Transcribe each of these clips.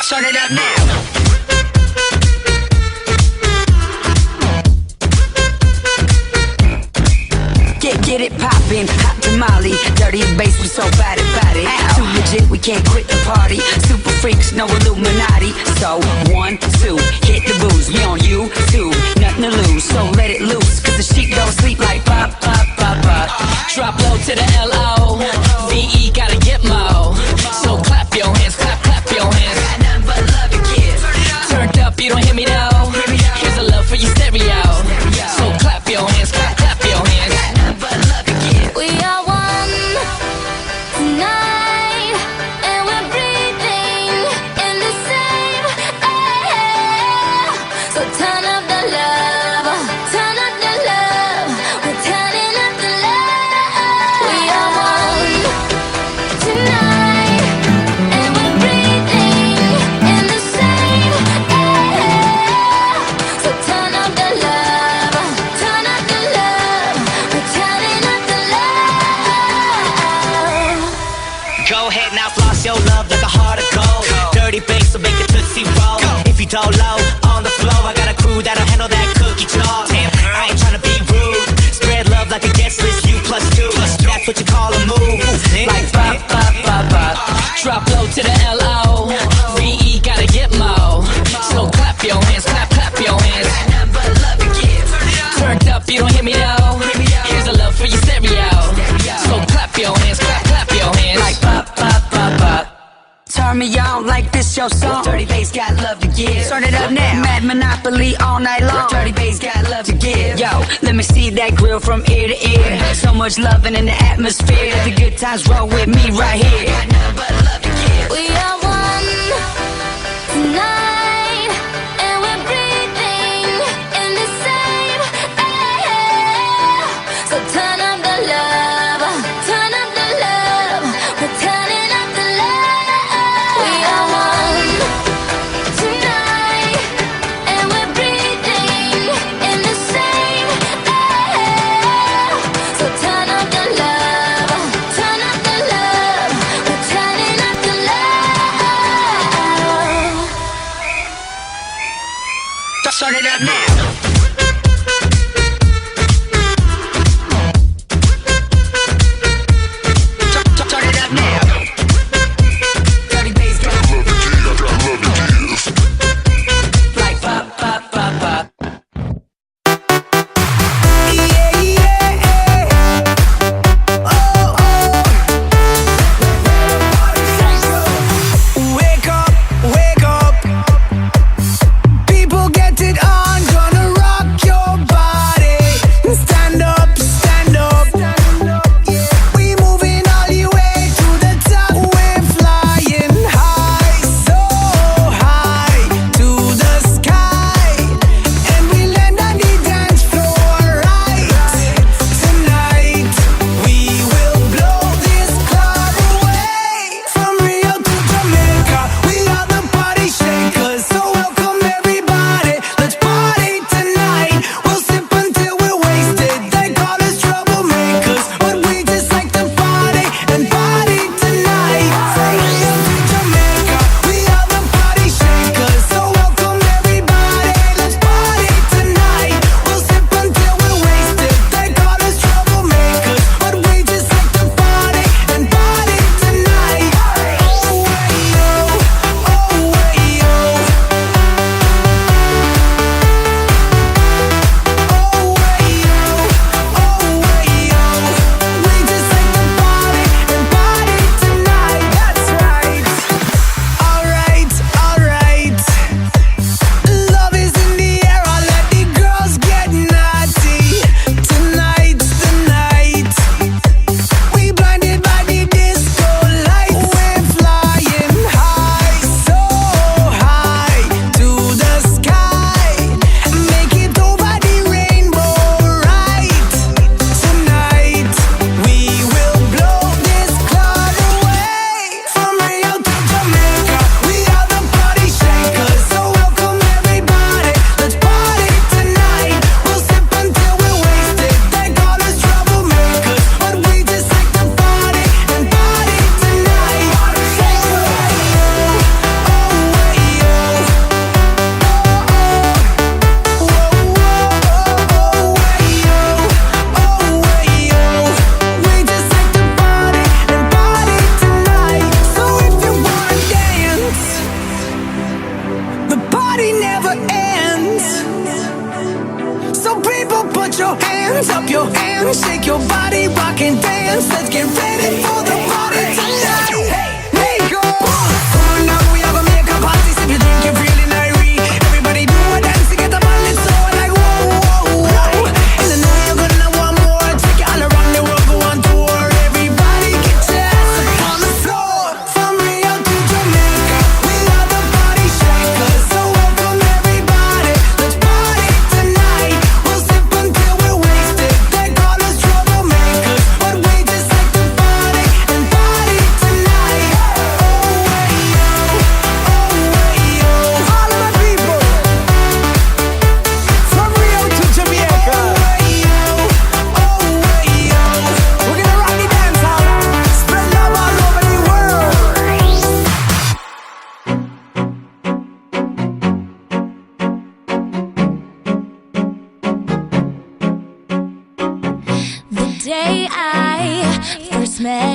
Turn it up now. Get it poppin', hot tamale. Dirty bass, we so bad about it. Too legit, we can't quit the party. Super freaks, no Illuminati. So, 1, 2, hit the booze. We on YouTube, nothing to lose. So let it loose, cause the sheep don't sleep like pop, pop, pop, pop. Drop low to the L-O-V-E, gotta get mo. So clap your hands, clap, clap your hands. Got nothing but love to give. Turned up, you don't hear me though. Here's a love for your stereo. So clap your hands, clap, clap your hands. Got nothing but love to give. We are one tonight, and we're breathing in the same air. So turn up the love, turn up the love. We're turning up the love. We are one tonight, and we're breathing in the same air. So turn up the love, turn up the love. We're turning up the love. Go ahead now, floss your love like a heart of gold. Dirty bass, so make it tootsie roll. If you don't low on the floor, I got a crew that'll handle that cookie jar. I ain't tryna be rude. Spread love like a guest list, you plus two. That's what you call a move. Like pop, pop, pop, pop. Drop low to the L-O-V-E, gotta get mo. So clap your hands, clap, clap your hands. Got nothing but love to give. Turned up, you don't hear me though. Here's a love for your stereo. So clap your hands, clap, clap your hands. Like pop, pop, pop, pop. Turn me on like this your song. Dirty bass got love to give. Turn it up now. Mad Monopoly all night long. Dirty bass got love to give. Yo, let me see that grill from ear to ear. So much loving in the atmosphere. The good times roll with me right here. Got nothing but love to give. We are one tonight, and we're breathing in the same air. So turn up the love, turn up the love. We're turning up the love. We are one tonight, and we're breathing in the same air. So turn up the love, turn up the love. We're turning up the love. Turn it up now. Turn it up now. Dirty bass got like pop, pop, pop, pop. Wake up, wake up. People get it on, gonna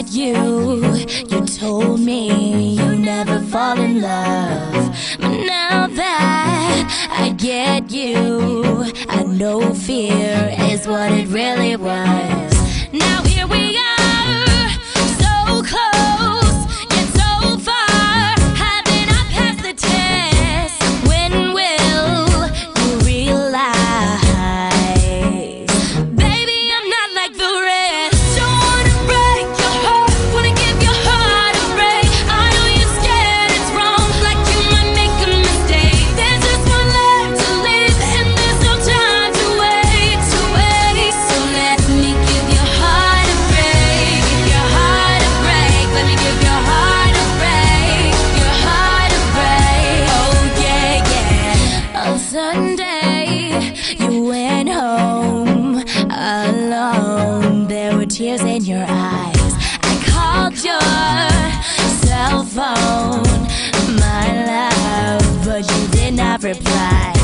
with you. You told me you never fall in love, but now that I get you, I know fear is what it really was. Now here we are, so close, yet so far. Haven't I passed the test? When will you realize? Baby, I'm not like the rest. Don't wanna break your heart, wanna give your heart a break. I know you're scared it's wrong, like you might make a mistake. There's just one life to live, and there's no time to wait, to wait. So let me give your heart a break, give your heart a break. Let me give your heart a break, your heart a break. Oh yeah, yeah. On Sunday, you went home alone. There were tears in your eyes. I called your cell phone, my love, but you did not reply.